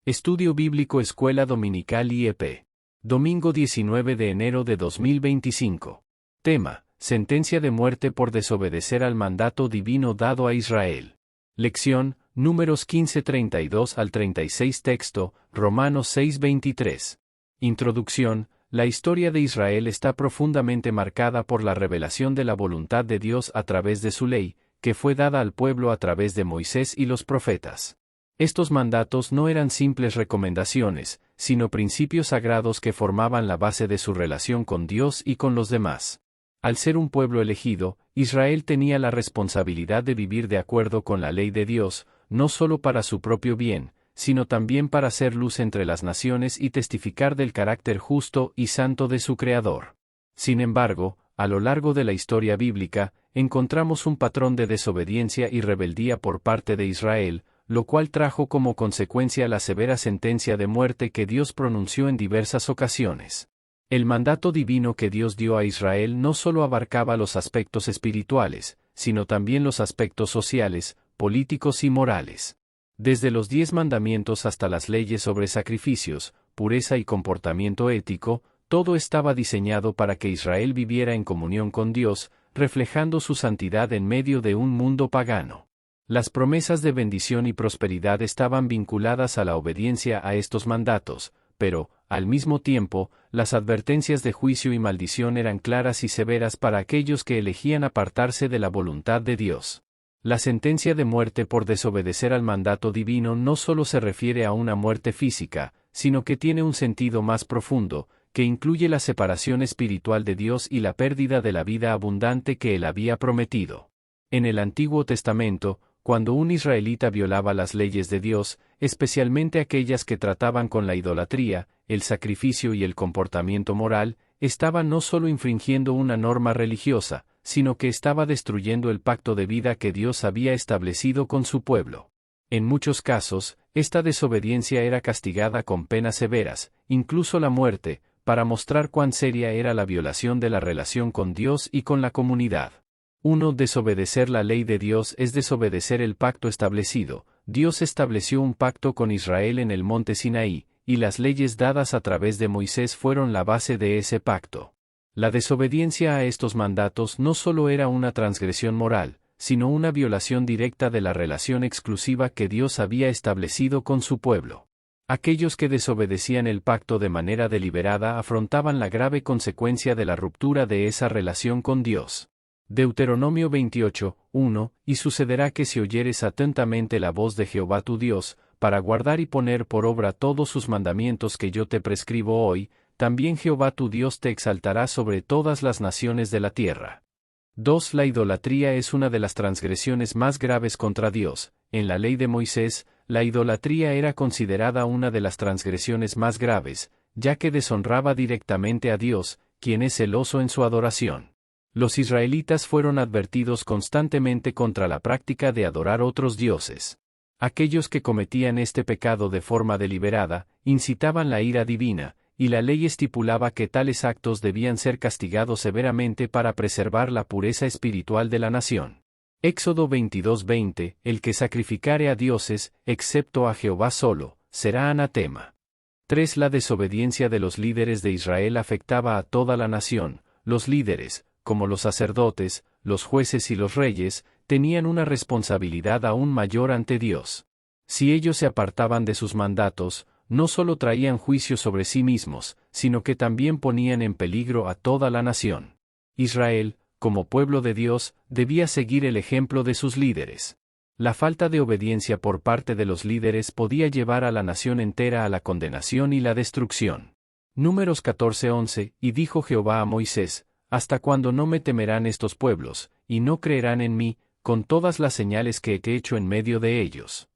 Estudio Bíblico Escuela Dominical IEP. Domingo 19 de enero de 2025. Tema: sentencia de muerte por desobedecer al mandato divino dado a Israel. Lección: Números 15:32 al 36. Texto: Romanos 6:23. Introducción: la historia de Israel está profundamente marcada por la revelación de la voluntad de Dios a través de su ley, que fue dada al pueblo a través de Moisés y los profetas. Estos mandatos no eran simples recomendaciones, sino principios sagrados que formaban la base de su relación con Dios y con los demás. Al ser un pueblo elegido, Israel tenía la responsabilidad de vivir de acuerdo con la ley de Dios, no solo para su propio bien, sino también para hacer luz entre las naciones y testificar del carácter justo y santo de su Creador. Sin embargo, a lo largo de la historia bíblica, encontramos un patrón de desobediencia y rebeldía por parte de Israel, lo cual trajo como consecuencia la severa sentencia de muerte que Dios pronunció en diversas ocasiones. El mandato divino que Dios dio a Israel no solo abarcaba los aspectos espirituales, sino también los aspectos sociales, políticos y morales. Desde los 10 mandamientos hasta las leyes sobre sacrificios, pureza y comportamiento ético, todo estaba diseñado para que Israel viviera en comunión con Dios, reflejando su santidad en medio de un mundo pagano. Las promesas de bendición y prosperidad estaban vinculadas a la obediencia a estos mandatos, pero, al mismo tiempo, las advertencias de juicio y maldición eran claras y severas para aquellos que elegían apartarse de la voluntad de Dios. La sentencia de muerte por desobedecer al mandato divino no solo se refiere a una muerte física, sino que tiene un sentido más profundo, que incluye la separación espiritual de Dios y la pérdida de la vida abundante que Él había prometido. En el Antiguo Testamento, cuando un israelita violaba las leyes de Dios, especialmente aquellas que trataban con la idolatría, el sacrificio y el comportamiento moral, estaba no solo infringiendo una norma religiosa, sino que estaba destruyendo el pacto de vida que Dios había establecido con su pueblo. En muchos casos, esta desobediencia era castigada con penas severas, incluso la muerte, para mostrar cuán seria era la violación de la relación con Dios y con la comunidad. 1. Desobedecer la ley de Dios es desobedecer el pacto establecido. Dios estableció un pacto con Israel en el monte Sinaí, y las leyes dadas a través de Moisés fueron la base de ese pacto. La desobediencia a estos mandatos no solo era una transgresión moral, sino una violación directa de la relación exclusiva que Dios había establecido con su pueblo. Aquellos que desobedecían el pacto de manera deliberada afrontaban la grave consecuencia de la ruptura de esa relación con Dios. Deuteronomio 28:1, y sucederá que si oyeres atentamente la voz de Jehová tu Dios, para guardar y poner por obra todos sus mandamientos que yo te prescribo hoy, también Jehová tu Dios te exaltará sobre todas las naciones de la tierra. 2. La idolatría es una de las transgresiones más graves contra Dios. En la ley de Moisés, la idolatría era considerada una de las transgresiones más graves, ya que deshonraba directamente a Dios, quien es celoso en su adoración. Los israelitas fueron advertidos constantemente contra la práctica de adorar otros dioses. Aquellos que cometían este pecado de forma deliberada, incitaban la ira divina, y la ley estipulaba que tales actos debían ser castigados severamente para preservar la pureza espiritual de la nación. Éxodo 22:20, el que sacrificare a dioses, excepto a Jehová solo, será anatema. 3. La desobediencia de los líderes de Israel afectaba a toda la nación. Los líderes, como los sacerdotes, los jueces y los reyes, tenían una responsabilidad aún mayor ante Dios. Si ellos se apartaban de sus mandatos, no solo traían juicio sobre sí mismos, sino que también ponían en peligro a toda la nación. Israel, como pueblo de Dios, debía seguir el ejemplo de sus líderes. La falta de obediencia por parte de los líderes podía llevar a la nación entera a la condenación y la destrucción. Números 14:11, y dijo Jehová a Moisés: ¿hasta cuándo no me temerán estos pueblos, y no creerán en mí, con todas las señales que he hecho en medio de ellos?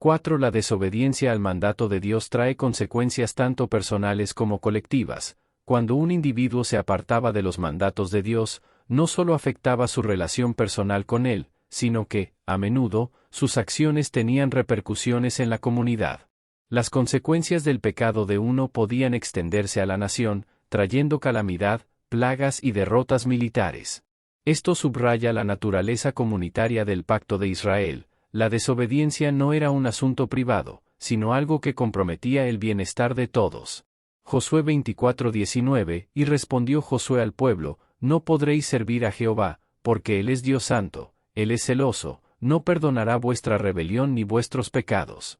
4. La desobediencia al mandato de Dios trae consecuencias tanto personales como colectivas. Cuando un individuo se apartaba de los mandatos de Dios, no solo afectaba su relación personal con Él, sino que, a menudo, sus acciones tenían repercusiones en la comunidad. Las consecuencias del pecado de uno podían extenderse a la nación, trayendo calamidad, plagas y derrotas militares. Esto subraya la naturaleza comunitaria del pacto de Israel. La desobediencia no era un asunto privado, sino algo que comprometía el bienestar de todos. Josué 24:19, y respondió Josué al pueblo: no podréis servir a Jehová, porque Él es Dios santo, Él es celoso, no perdonará vuestra rebelión ni vuestros pecados.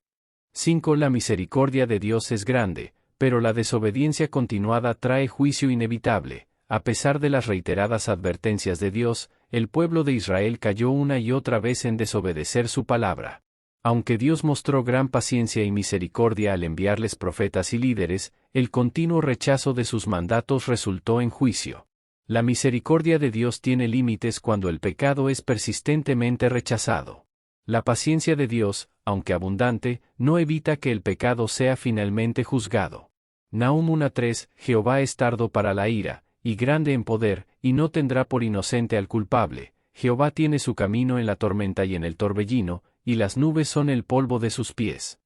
5. La misericordia de Dios es grande, pero la desobediencia continuada trae juicio inevitable. A pesar de las reiteradas advertencias de Dios, el pueblo de Israel cayó una y otra vez en desobedecer su palabra. Aunque Dios mostró gran paciencia y misericordia al enviarles profetas y líderes, el continuo rechazo de sus mandatos resultó en juicio. La misericordia de Dios tiene límites cuando el pecado es persistentemente rechazado. La paciencia de Dios, aunque abundante, no evita que el pecado sea finalmente juzgado. Nahum 1:3, Jehová es tardo para la ira, y grande en poder, y no tendrá por inocente al culpable. Jehová tiene su camino en la tormenta y en el torbellino, y las nubes son el polvo de sus pies.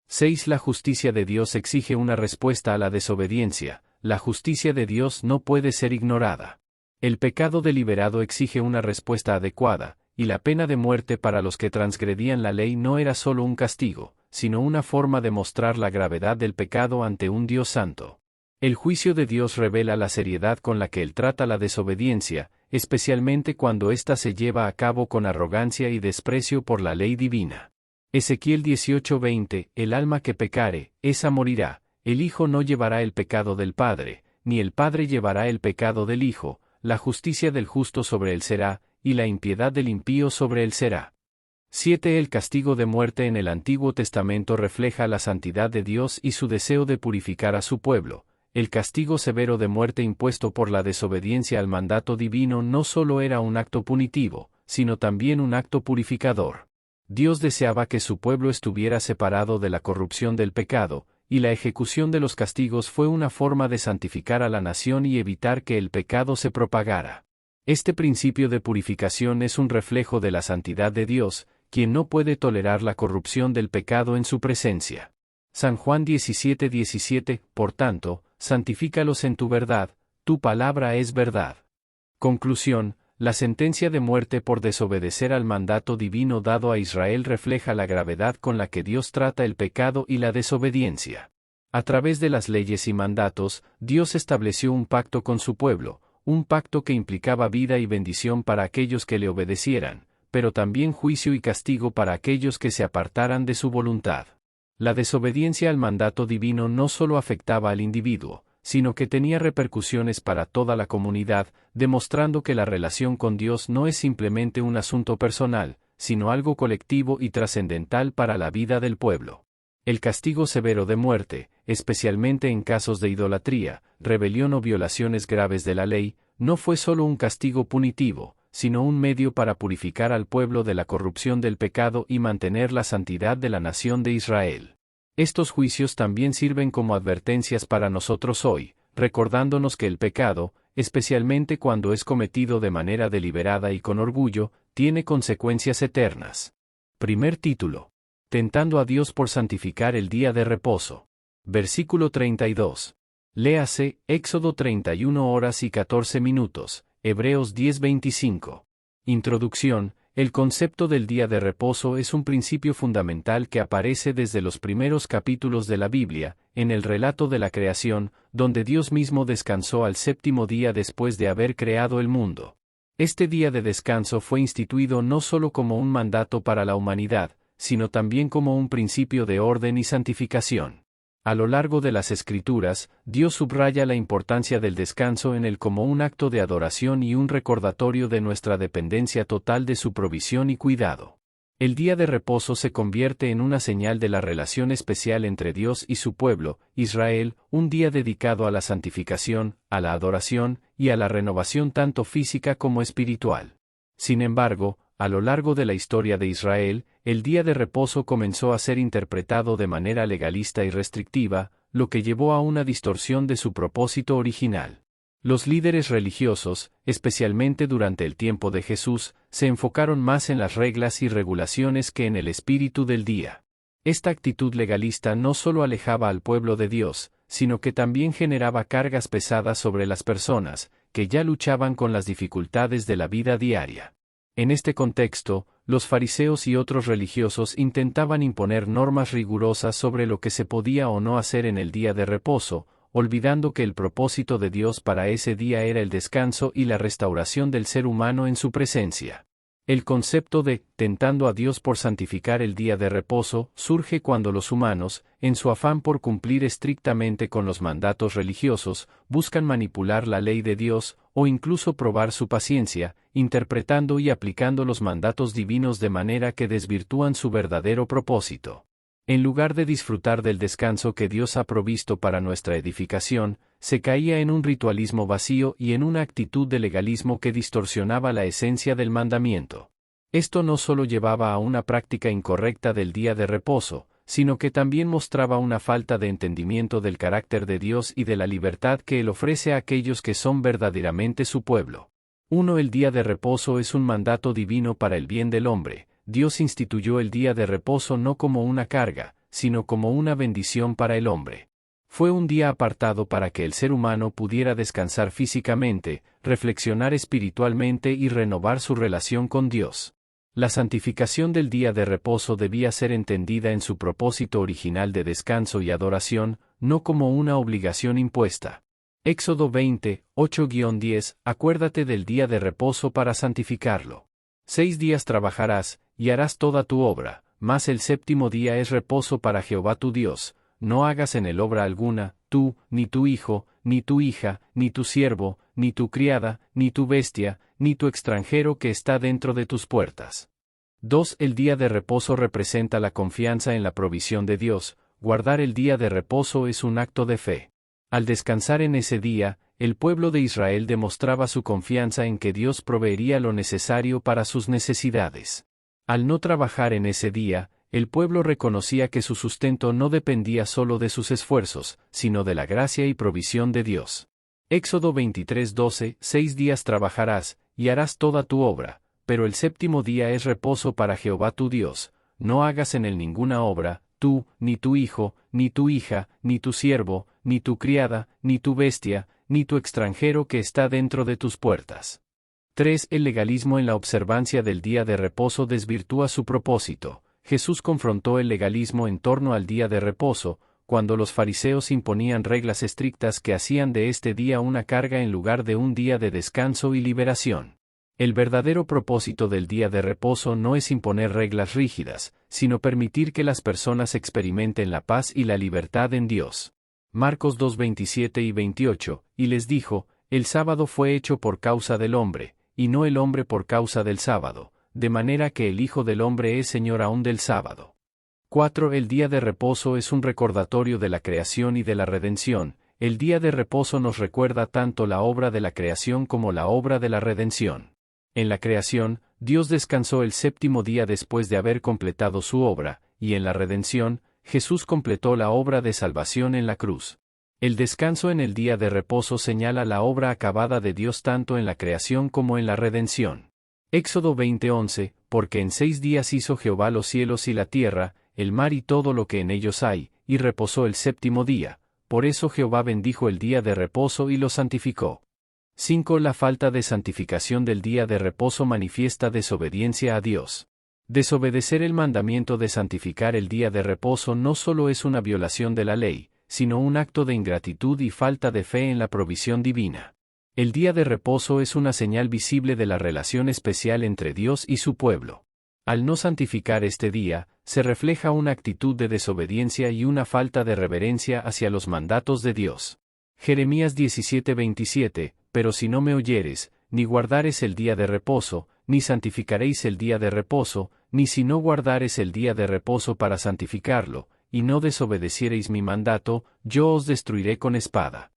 6. La justicia de Dios exige una respuesta a la desobediencia. La justicia de Dios no puede ser ignorada. El pecado deliberado exige una respuesta adecuada, y la pena de muerte para los que transgredían la ley no era solo un castigo, sino una forma de mostrar la gravedad del pecado ante un Dios santo. El juicio de Dios revela la seriedad con la que Él trata la desobediencia, especialmente cuando ésta se lleva a cabo con arrogancia y desprecio por la ley divina. Ezequiel 18:20, el alma que pecare, esa morirá, el hijo no llevará el pecado del padre, ni el padre llevará el pecado del hijo, la justicia del justo sobre él será, y la impiedad del impío sobre él será. 7. El castigo de muerte en el Antiguo Testamento refleja la santidad de Dios y su deseo de purificar a su pueblo. El castigo severo de muerte impuesto por la desobediencia al mandato divino no solo era un acto punitivo, sino también un acto purificador. Dios deseaba que su pueblo estuviera separado de la corrupción del pecado, y la ejecución de los castigos fue una forma de santificar a la nación y evitar que el pecado se propagara. Este principio de purificación es un reflejo de la santidad de Dios, quien no puede tolerar la corrupción del pecado en su presencia. San Juan 17:17, por tanto, santifícalos en tu verdad, tu palabra es verdad. Conclusión, la sentencia de muerte por desobedecer al mandato divino dado a Israel refleja la gravedad con la que Dios trata el pecado y la desobediencia. A través de las leyes y mandatos, Dios estableció un pacto con su pueblo, un pacto que implicaba vida y bendición para aquellos que le obedecieran, pero también juicio y castigo para aquellos que se apartaran de su voluntad. La desobediencia al mandato divino no solo afectaba al individuo, sino que tenía repercusiones para toda la comunidad, demostrando que la relación con Dios no es simplemente un asunto personal, sino algo colectivo y trascendental para la vida del pueblo. El castigo severo de muerte, especialmente en casos de idolatría, rebelión o violaciones graves de la ley, no fue solo un castigo punitivo, sino un medio para purificar al pueblo de la corrupción del pecado y mantener la santidad de la nación de Israel. Estos juicios también sirven como advertencias para nosotros hoy, recordándonos que el pecado, especialmente cuando es cometido de manera deliberada y con orgullo, tiene consecuencias eternas. Primer título. Tentando a Dios por santificar el día de reposo. Versículo 32. Léase, Éxodo 31:14, Hebreos 10:25. Introducción. El concepto del día de reposo es un principio fundamental que aparece desde los primeros capítulos de la Biblia, en el relato de la creación, donde Dios mismo descansó al séptimo día después de haber creado el mundo. Este día de descanso fue instituido no solo como un mandato para la humanidad, sino también como un principio de orden y santificación. A lo largo de las Escrituras, Dios subraya la importancia del descanso en él como un acto de adoración y un recordatorio de nuestra dependencia total de su provisión y cuidado. El día de reposo se convierte en una señal de la relación especial entre Dios y su pueblo, Israel, un día dedicado a la santificación, a la adoración y a la renovación tanto física como espiritual. Sin embargo, a lo largo de la historia de Israel, el día de reposo comenzó a ser interpretado de manera legalista y restrictiva, lo que llevó a una distorsión de su propósito original. Los líderes religiosos, especialmente durante el tiempo de Jesús, se enfocaron más en las reglas y regulaciones que en el espíritu del día. Esta actitud legalista no solo alejaba al pueblo de Dios, sino que también generaba cargas pesadas sobre las personas, que ya luchaban con las dificultades de la vida diaria. En este contexto, Los fariseos y otros religiosos intentaban imponer normas rigurosas sobre lo que se podía o no hacer en el día de reposo, olvidando que el propósito de Dios para ese día era el descanso y la restauración del ser humano en su presencia. El concepto de tentando a Dios por santificar el día de reposo surge cuando los humanos, en su afán por cumplir estrictamente con los mandatos religiosos, buscan manipular la ley de Dios, o incluso probar su paciencia, interpretando y aplicando los mandatos divinos de manera que desvirtúan su verdadero propósito. En lugar de disfrutar del descanso que Dios ha provisto para nuestra edificación, se caía en un ritualismo vacío y en una actitud de legalismo que distorsionaba la esencia del mandamiento. Esto no solo llevaba a una práctica incorrecta del día de reposo, sino que también mostraba una falta de entendimiento del carácter de Dios y de la libertad que Él ofrece a aquellos que son verdaderamente su pueblo. 1. El día de reposo es un mandato divino para el bien del hombre. Dios instituyó el día de reposo no como una carga, sino como una bendición para el hombre. Fue un día apartado para que el ser humano pudiera descansar físicamente, reflexionar espiritualmente y renovar su relación con Dios. La santificación del día de reposo debía ser entendida en su propósito original de descanso y adoración, no como una obligación impuesta. Éxodo 20, 8-10, acuérdate del día de reposo para santificarlo. 6 días trabajarás, y harás toda tu obra, mas el séptimo día es reposo para Jehová tu Dios. No hagas en él obra alguna, tú, ni tu hijo, ni tu hija, ni tu siervo, ni tu criada, ni tu bestia, ni tu extranjero que está dentro de tus puertas. 2. El día de reposo representa la confianza en la provisión de Dios. Guardar el día de reposo es un acto de fe. Al descansar en ese día, el pueblo de Israel demostraba su confianza en que Dios proveería lo necesario para sus necesidades. Al no trabajar en ese día, el pueblo reconocía que su sustento no dependía solo de sus esfuerzos, sino de la gracia y provisión de Dios. Éxodo 23:12, 6 días trabajarás, y harás toda tu obra, pero el séptimo día es reposo para Jehová tu Dios. No hagas en él ninguna obra, tú, ni tu hijo, ni tu hija, ni tu siervo, ni tu criada, ni tu bestia, ni tu extranjero que está dentro de tus puertas. 3. El legalismo en la observancia del día de reposo desvirtúa su propósito. Jesús confrontó el legalismo en torno al día de reposo, cuando los fariseos imponían reglas estrictas que hacían de este día una carga en lugar de un día de descanso y liberación. El verdadero propósito del día de reposo no es imponer reglas rígidas, sino permitir que las personas experimenten la paz y la libertad en Dios. Marcos 2:27 y 28, y les dijo, el sábado fue hecho por causa del hombre, y no el hombre por causa del sábado, de manera que el Hijo del Hombre es Señor aún del sábado. 4. El día de reposo es un recordatorio de la creación y de la redención. El día de reposo nos recuerda tanto la obra de la creación como la obra de la redención. En la creación, Dios descansó el séptimo día después de haber completado su obra, y en la redención, Jesús completó la obra de salvación en la cruz. El descanso en el día de reposo señala la obra acabada de Dios tanto en la creación como en la redención. Éxodo 20:11, porque en 6 días hizo Jehová los cielos y la tierra, el mar y todo lo que en ellos hay, y reposó el séptimo día. Por eso Jehová bendijo el día de reposo y lo santificó. 5. La falta de santificación del día de reposo manifiesta desobediencia a Dios. Desobedecer el mandamiento de santificar el día de reposo no solo es una violación de la ley, sino un acto de ingratitud y falta de fe en la provisión divina. El día de reposo es una señal visible de la relación especial entre Dios y su pueblo. Al no santificar este día, se refleja una actitud de desobediencia y una falta de reverencia hacia los mandatos de Dios. Jeremías 17:27, pero si no me oyeres, ni guardares el día de reposo, ni santificaréis el día de reposo, ni si no guardares el día de reposo para santificarlo, y no desobedeciereis mi mandato, yo os destruiré con espada.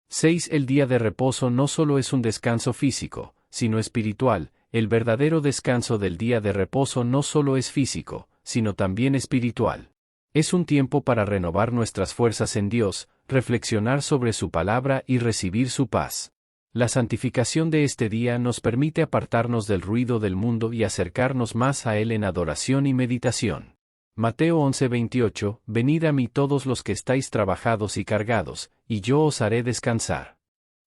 6. El día de reposo no solo es un descanso físico, sino espiritual. El verdadero descanso del día de reposo no solo es físico, sino también espiritual. Es un tiempo para renovar nuestras fuerzas en Dios, reflexionar sobre su palabra y recibir su paz. La santificación de este día nos permite apartarnos del ruido del mundo y acercarnos más a Él en adoración y meditación. Mateo 11:28, venid a mí todos los que estáis trabajados y cargados, y yo os haré descansar.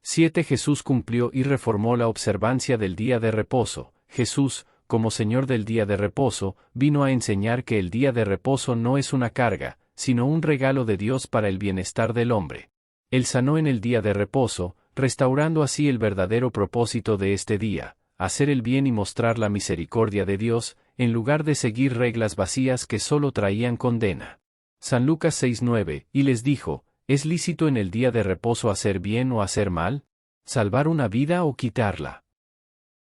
7. Jesús cumplió y reformó la observancia del día de reposo. Jesús, como Señor del día de reposo, vino a enseñar que el día de reposo no es una carga, sino un regalo de Dios para el bienestar del hombre. Él sanó en el día de reposo, restaurando así el verdadero propósito de este día, hacer el bien y mostrar la misericordia de Dios, en lugar de seguir reglas vacías que solo traían condena. San Lucas 6:9, y les dijo, ¿es lícito en el día de reposo hacer bien o hacer mal? ¿Salvar una vida o quitarla?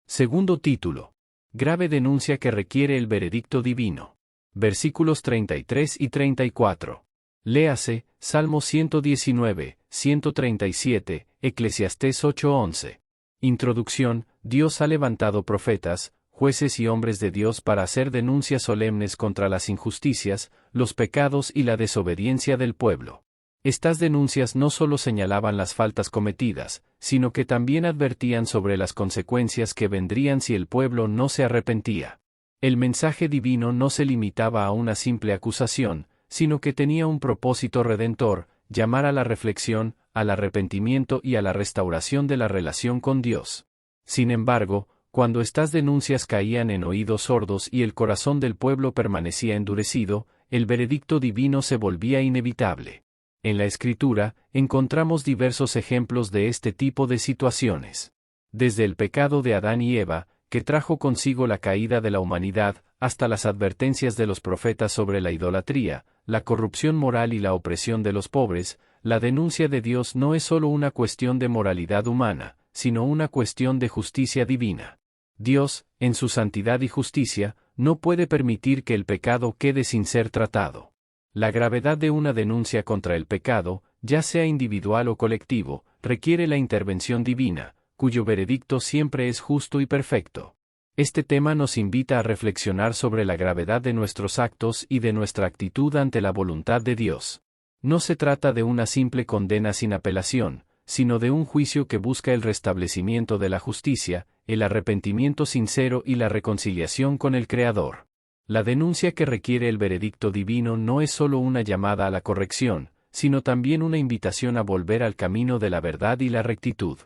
Segundo título. Grave denuncia que requiere el veredicto divino. Versículos 33 y 34. Léase, Salmo 119, 137, Eclesiastés 8:11. Introducción. Dios ha levantado profetas, jueces y hombres de Dios para hacer denuncias solemnes contra las injusticias, los pecados y la desobediencia del pueblo. Estas denuncias no solo señalaban las faltas cometidas, sino que también advertían sobre las consecuencias que vendrían si el pueblo no se arrepentía. El mensaje divino no se limitaba a una simple acusación, sino que tenía un propósito redentor, llamar a la reflexión, al arrepentimiento y a la restauración de la relación con Dios. Sin embargo, cuando estas denuncias caían en oídos sordos y el corazón del pueblo permanecía endurecido, el veredicto divino se volvía inevitable. En la Escritura, encontramos diversos ejemplos de este tipo de situaciones. Desde el pecado de Adán y Eva, que trajo consigo la caída de la humanidad, hasta las advertencias de los profetas sobre la idolatría, la corrupción moral y la opresión de los pobres, la denuncia de Dios no es solo una cuestión de moralidad humana, sino una cuestión de justicia divina. Dios, en su santidad y justicia, no puede permitir que el pecado quede sin ser tratado. La gravedad de una denuncia contra el pecado, ya sea individual o colectivo, requiere la intervención divina, cuyo veredicto siempre es justo y perfecto. Este tema nos invita a reflexionar sobre la gravedad de nuestros actos y de nuestra actitud ante la voluntad de Dios. No se trata de una simple condena sin apelación, sino de un juicio que busca el restablecimiento de la justicia, el arrepentimiento sincero y la reconciliación con el Creador. La denuncia que requiere el veredicto divino no es solo una llamada a la corrección, sino también una invitación a volver al camino de la verdad y la rectitud.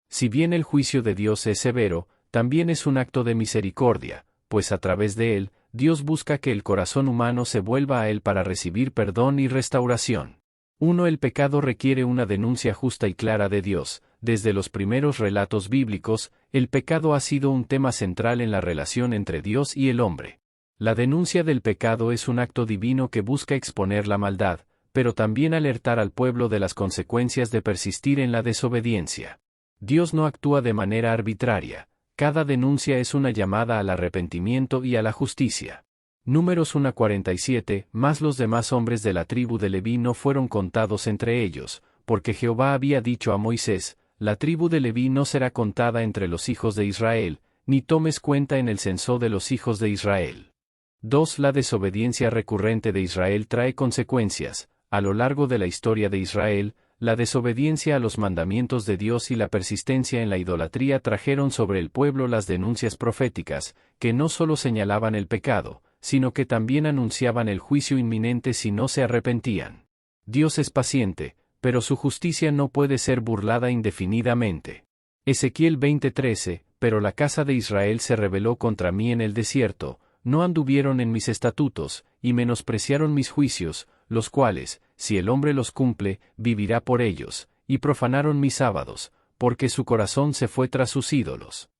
Si bien el juicio de Dios es severo, también es un acto de misericordia, pues a través de él, Dios busca que el corazón humano se vuelva a él para recibir perdón y restauración. El pecado requiere una denuncia justa y clara de Dios. Desde los primeros relatos bíblicos, el pecado ha sido un tema central en la relación entre Dios y el hombre. La denuncia del pecado es un acto divino que busca exponer la maldad, pero también alertar al pueblo de las consecuencias de persistir en la desobediencia. Dios no actúa de manera arbitraria. Cada denuncia es una llamada al arrepentimiento y a la justicia. Números 1:47, Mas los demás hombres de la tribu de Leví no fueron contados entre ellos, porque Jehová había dicho a Moisés, la tribu de Leví no será contada entre los hijos de Israel, ni tomes cuenta en el censo de los hijos de Israel. 2. La desobediencia recurrente de Israel trae consecuencias. A lo largo de la historia de Israel, la desobediencia a los mandamientos de Dios y la persistencia en la idolatría trajeron sobre el pueblo las denuncias proféticas, que no solo señalaban el pecado, sino que también anunciaban el juicio inminente si no se arrepentían. Dios es paciente, pero su justicia no puede ser burlada indefinidamente. Ezequiel 20:13, pero la casa de Israel se rebeló contra mí en el desierto, no anduvieron en mis estatutos, y menospreciaron mis juicios, los cuales, si el hombre los cumple, vivirá por ellos, y profanaron mis sábados, porque su corazón se fue tras sus ídolos.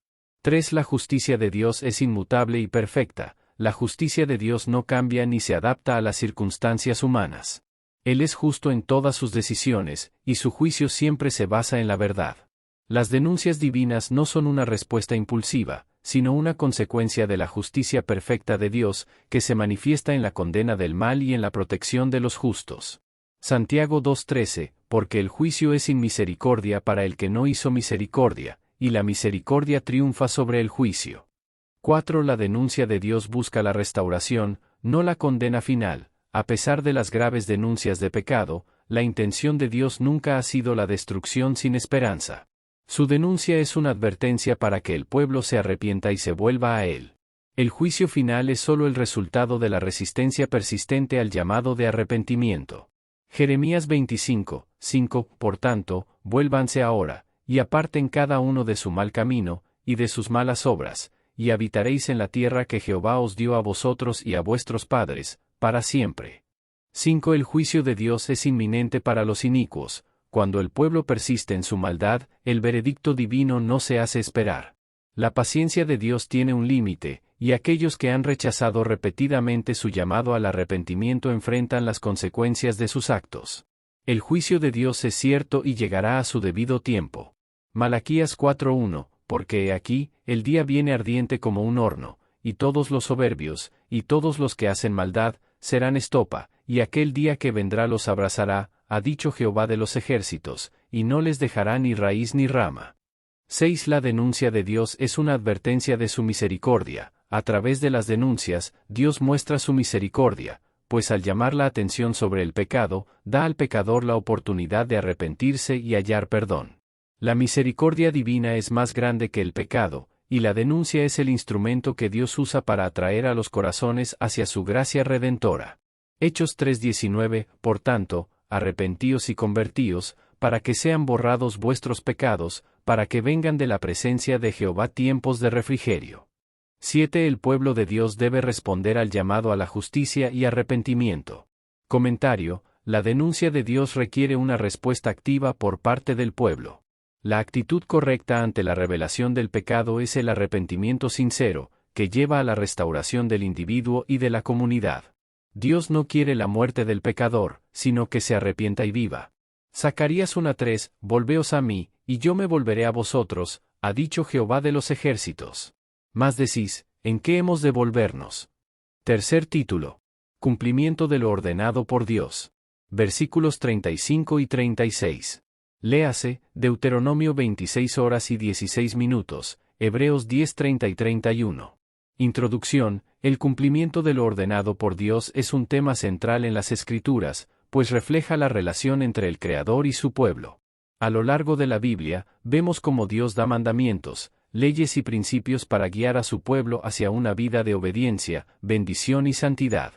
3. La justicia de Dios es inmutable y perfecta. La justicia de Dios no cambia ni se adapta a las circunstancias humanas. Él es justo en todas sus decisiones, y su juicio siempre se basa en la verdad. Las denuncias divinas no son una respuesta impulsiva, sino una consecuencia de la justicia perfecta de Dios, que se manifiesta en la condena del mal y en la protección de los justos. Santiago 2:13, porque el juicio es sin misericordia para el que no hizo misericordia, y la misericordia triunfa sobre el juicio. 4. La denuncia de Dios busca la restauración, no la condena final. A pesar de las graves denuncias de pecado, la intención de Dios nunca ha sido la destrucción sin esperanza. Su denuncia es una advertencia para que el pueblo se arrepienta y se vuelva a él. El juicio final es solo el resultado de la resistencia persistente al llamado de arrepentimiento. Jeremías 25:5, por tanto, vuélvanse ahora, y aparten cada uno de su mal camino, y de sus malas obras, y habitaréis en la tierra que Jehová os dio a vosotros y a vuestros padres, para siempre. 5. El juicio de Dios es inminente para los inicuos. Cuando el pueblo persiste en su maldad, el veredicto divino no se hace esperar. La paciencia de Dios tiene un límite, y aquellos que han rechazado repetidamente su llamado al arrepentimiento enfrentan las consecuencias de sus actos. El juicio de Dios es cierto y llegará a su debido tiempo. Malaquías 4:1, porque he aquí, el día viene ardiente como un horno, y todos los soberbios, y todos los que hacen maldad, serán estopa, y aquel día que vendrá los abrazará, ha dicho Jehová de los ejércitos, y no les dejará ni raíz ni rama. 6. La denuncia de Dios es una advertencia de su misericordia. A través de las denuncias, Dios muestra su misericordia, pues al llamar la atención sobre el pecado, da al pecador la oportunidad de arrepentirse y hallar perdón. La misericordia divina es más grande que el pecado, y la denuncia es el instrumento que Dios usa para atraer a los corazones hacia su gracia redentora. Hechos 3:19, por tanto, arrepentíos y convertíos, para que sean borrados vuestros pecados, para que vengan de la presencia de Jehová tiempos de refrigerio. 7. El pueblo de Dios debe responder al llamado a la justicia y arrepentimiento. Comentario: la denuncia de Dios requiere una respuesta activa por parte del pueblo. La actitud correcta ante la revelación del pecado es el arrepentimiento sincero, que lleva a la restauración del individuo y de la comunidad. Dios no quiere la muerte del pecador, sino que se arrepienta y viva. Zacarías 1:3, volveos a mí, y yo me volveré a vosotros, ha dicho Jehová de los ejércitos. Mas decís, ¿en qué hemos de volvernos? Tercer título. Cumplimiento de lo ordenado por Dios. Versículos 35 y 36. Léase, Deuteronomio 26 horas y 16 minutos, Hebreos 10:30 y 31. Introducción: el cumplimiento de lo ordenado por Dios es un tema central en las Escrituras, pues refleja la relación entre el Creador y su pueblo. A lo largo de la Biblia, vemos cómo Dios da mandamientos, leyes y principios para guiar a su pueblo hacia una vida de obediencia, bendición y santidad.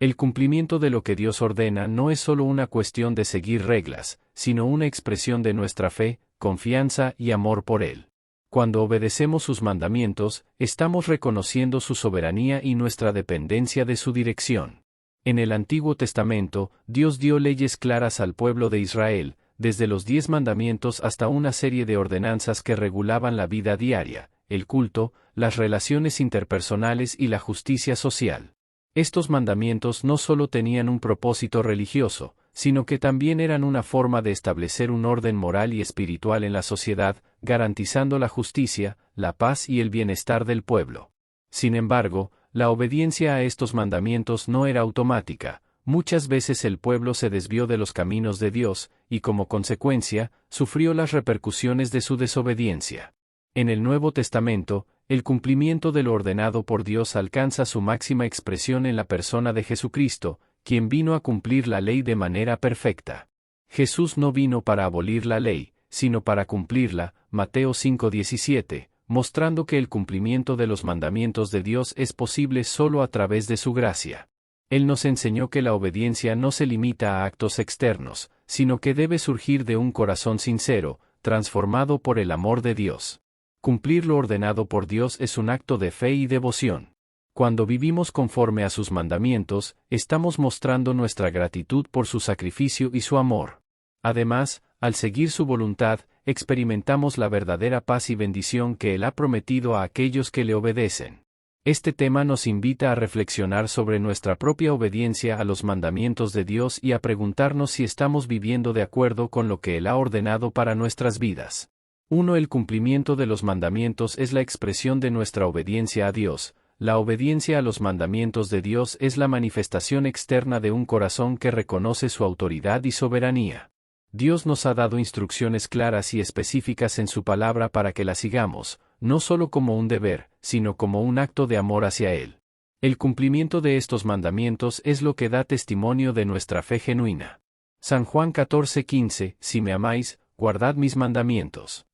El cumplimiento de lo que Dios ordena no es solo una cuestión de seguir reglas, sino una expresión de nuestra fe, confianza y amor por Él. Cuando obedecemos sus mandamientos, estamos reconociendo su soberanía y nuestra dependencia de su dirección. En el Antiguo Testamento, Dios dio leyes claras al pueblo de Israel, desde los 10 mandamientos hasta una serie de ordenanzas que regulaban la vida diaria, el culto, las relaciones interpersonales y la justicia social. Estos mandamientos no solo tenían un propósito religioso, sino que también eran una forma de establecer un orden moral y espiritual en la sociedad, garantizando la justicia, la paz y el bienestar del pueblo. Sin embargo, la obediencia a estos mandamientos no era automática. Muchas veces el pueblo se desvió de los caminos de Dios, y como consecuencia, sufrió las repercusiones de su desobediencia. En el Nuevo Testamento, el cumplimiento de lo ordenado por Dios alcanza su máxima expresión en la persona de Jesucristo, quien vino a cumplir la ley de manera perfecta. Jesús no vino para abolir la ley, sino para cumplirla, Mateo 5:17, mostrando que el cumplimiento de los mandamientos de Dios es posible solo a través de su gracia. Él nos enseñó que la obediencia no se limita a actos externos, sino que debe surgir de un corazón sincero, transformado por el amor de Dios. Cumplir lo ordenado por Dios es un acto de fe y devoción. Cuando vivimos conforme a sus mandamientos, estamos mostrando nuestra gratitud por su sacrificio y su amor. Además, al seguir su voluntad, experimentamos la verdadera paz y bendición que Él ha prometido a aquellos que le obedecen. Este tema nos invita a reflexionar sobre nuestra propia obediencia a los mandamientos de Dios y a preguntarnos si estamos viviendo de acuerdo con lo que Él ha ordenado para nuestras vidas. 1. El cumplimiento de los mandamientos es la expresión de nuestra obediencia a Dios. La obediencia a los mandamientos de Dios es la manifestación externa de un corazón que reconoce su autoridad y soberanía. Dios nos ha dado instrucciones claras y específicas en su palabra para que las sigamos, no solo como un deber, sino como un acto de amor hacia Él. El cumplimiento de estos mandamientos es lo que da testimonio de nuestra fe genuina. San Juan 14:15, si me amáis, guardad mis mandamientos.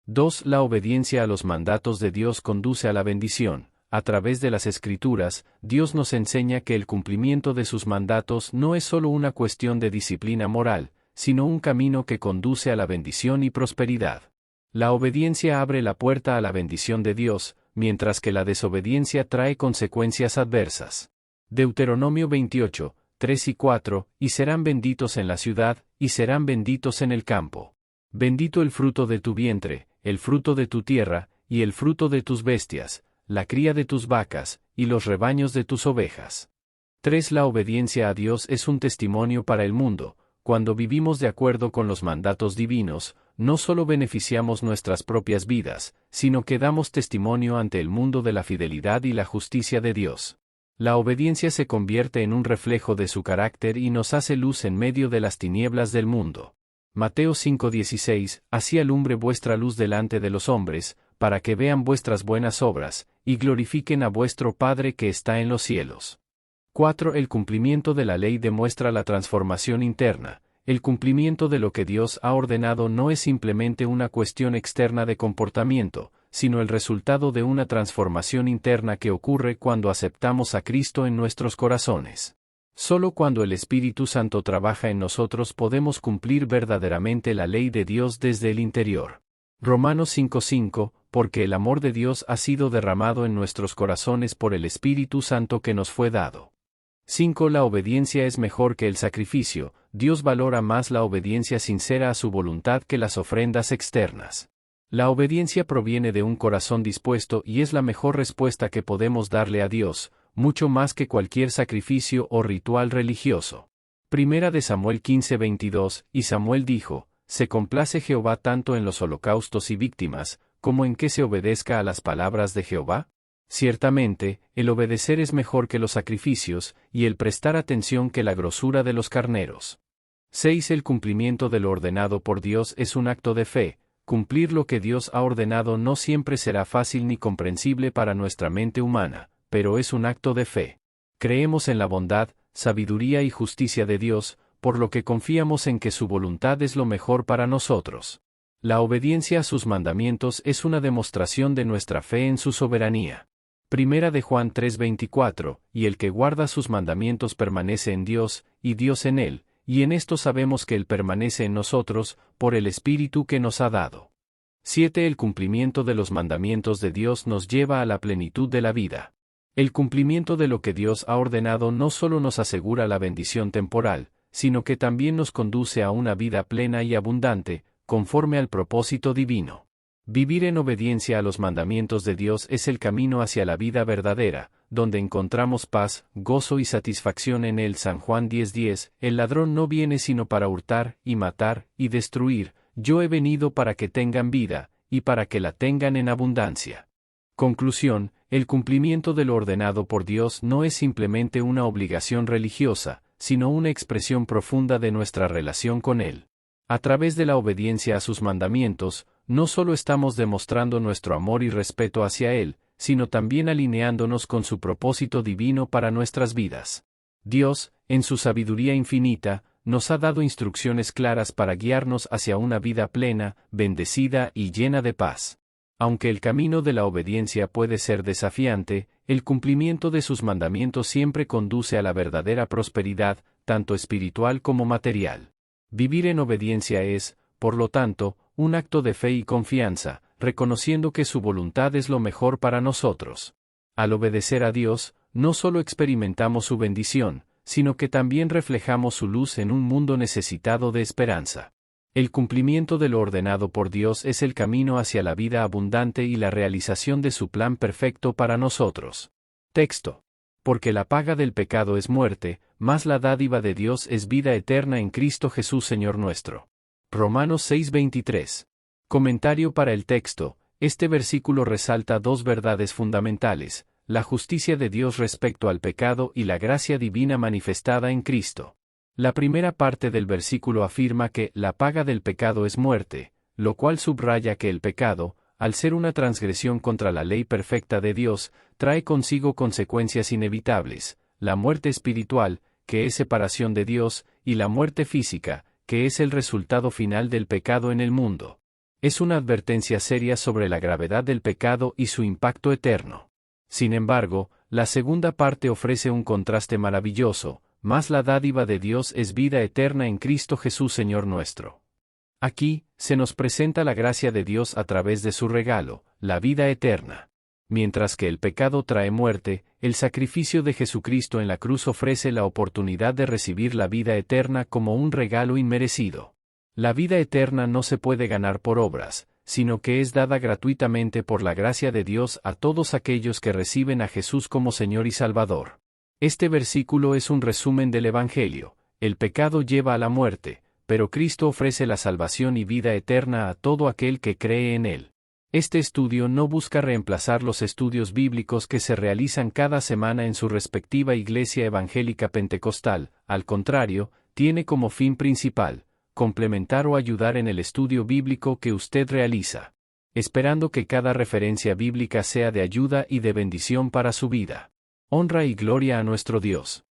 2. La obediencia a los mandatos de Dios conduce a la bendición. A través de las Escrituras, Dios nos enseña que el cumplimiento de sus mandatos no es solo una cuestión de disciplina moral, sino un camino que conduce a la bendición y prosperidad. La obediencia abre la puerta a la bendición de Dios, mientras que la desobediencia trae consecuencias adversas. Deuteronomio 28, 3 y 4, y serán benditos en la ciudad, y serán benditos en el campo. Bendito el fruto de tu vientre, el fruto de tu tierra, y el fruto de tus bestias, la cría de tus vacas, y los rebaños de tus ovejas. 3. La obediencia a Dios es un testimonio para el mundo. Cuando vivimos de acuerdo con los mandatos divinos, no solo beneficiamos nuestras propias vidas, sino que damos testimonio ante el mundo de la fidelidad y la justicia de Dios. La obediencia se convierte en un reflejo de su carácter y nos hace luz en medio de las tinieblas del mundo. Mateo 5:16, así alumbre vuestra luz delante de los hombres, para que vean vuestras buenas obras, y glorifiquen a vuestro Padre que está en los cielos. 4. El cumplimiento de la ley demuestra la transformación interna. El cumplimiento de lo que Dios ha ordenado no es simplemente una cuestión externa de comportamiento, sino el resultado de una transformación interna que ocurre cuando aceptamos a Cristo en nuestros corazones. Solo cuando el Espíritu Santo trabaja en nosotros podemos cumplir verdaderamente la ley de Dios desde el interior. Romanos 5:5, porque el amor de Dios ha sido derramado en nuestros corazones por el Espíritu Santo que nos fue dado. 5. La obediencia es mejor que el sacrificio. Dios valora más la obediencia sincera a su voluntad que las ofrendas externas. La obediencia proviene de un corazón dispuesto y es la mejor respuesta que podemos darle a Dios, mucho más que cualquier sacrificio o ritual religioso. Primera de Samuel 15:22, y Samuel dijo, se complace Jehová tanto en los holocaustos y víctimas, como en que se obedezca a las palabras de Jehová. Ciertamente, el obedecer es mejor que los sacrificios, y el prestar atención que la grosura de los carneros. 6. El cumplimiento de lo ordenado por Dios es un acto de fe. Cumplir lo que Dios ha ordenado no siempre será fácil ni comprensible para nuestra mente humana, pero es un acto de fe. Creemos en la bondad, sabiduría y justicia de Dios, por lo que confiamos en que su voluntad es lo mejor para nosotros. La obediencia a sus mandamientos es una demostración de nuestra fe en su soberanía. Primera de Juan 3:24, y el que guarda sus mandamientos permanece en Dios, y Dios en él, y en esto sabemos que él permanece en nosotros, por el Espíritu que nos ha dado. 7. El cumplimiento de los mandamientos de Dios nos lleva a la plenitud de la vida. El cumplimiento de lo que Dios ha ordenado no solo nos asegura la bendición temporal, sino que también nos conduce a una vida plena y abundante, conforme al propósito divino. Vivir en obediencia a los mandamientos de Dios es el camino hacia la vida verdadera, donde encontramos paz, gozo y satisfacción en él. San Juan 10:10, el ladrón no viene sino para hurtar, y matar, y destruir, yo he venido para que tengan vida, y para que la tengan en abundancia. Conclusión, el cumplimiento de lo ordenado por Dios no es simplemente una obligación religiosa, sino una expresión profunda de nuestra relación con Él. A través de la obediencia a sus mandamientos, no solo estamos demostrando nuestro amor y respeto hacia Él, sino también alineándonos con su propósito divino para nuestras vidas. Dios, en su sabiduría infinita, nos ha dado instrucciones claras para guiarnos hacia una vida plena, bendecida y llena de paz. Aunque el camino de la obediencia puede ser desafiante, el cumplimiento de sus mandamientos siempre conduce a la verdadera prosperidad, tanto espiritual como material. Vivir en obediencia es, por lo tanto, un acto de fe y confianza, reconociendo que su voluntad es lo mejor para nosotros. Al obedecer a Dios, no solo experimentamos su bendición, sino que también reflejamos su luz en un mundo necesitado de esperanza. El cumplimiento de lo ordenado por Dios es el camino hacia la vida abundante y la realización de su plan perfecto para nosotros. Texto. Porque la paga del pecado es muerte, mas la dádiva de Dios es vida eterna en Cristo Jesús Señor nuestro. Romanos 6:23. Comentario para el texto. Este versículo resalta dos verdades fundamentales: la justicia de Dios respecto al pecado y la gracia divina manifestada en Cristo. La primera parte del versículo afirma que la paga del pecado es muerte, lo cual subraya que el pecado, al ser una transgresión contra la ley perfecta de Dios, trae consigo consecuencias inevitables: la muerte espiritual, que es separación de Dios, y la muerte física, que es el resultado final del pecado en el mundo. Es una advertencia seria sobre la gravedad del pecado y su impacto eterno. Sin embargo, la segunda parte ofrece un contraste maravilloso: mas la dádiva de Dios es vida eterna en Cristo Jesús Señor nuestro. Aquí, se nos presenta la gracia de Dios a través de su regalo, la vida eterna. Mientras que el pecado trae muerte, el sacrificio de Jesucristo en la cruz ofrece la oportunidad de recibir la vida eterna como un regalo inmerecido. La vida eterna no se puede ganar por obras, sino que es dada gratuitamente por la gracia de Dios a todos aquellos que reciben a Jesús como Señor y Salvador. Este versículo es un resumen del Evangelio. El pecado lleva a la muerte, pero Cristo ofrece la salvación y vida eterna a todo aquel que cree en Él. Este estudio no busca reemplazar los estudios bíblicos que se realizan cada semana en su respectiva iglesia evangélica pentecostal, al contrario, tiene como fin principal, complementar o ayudar en el estudio bíblico que usted realiza, esperando que cada referencia bíblica sea de ayuda y de bendición para su vida. Honra y gloria a nuestro Dios.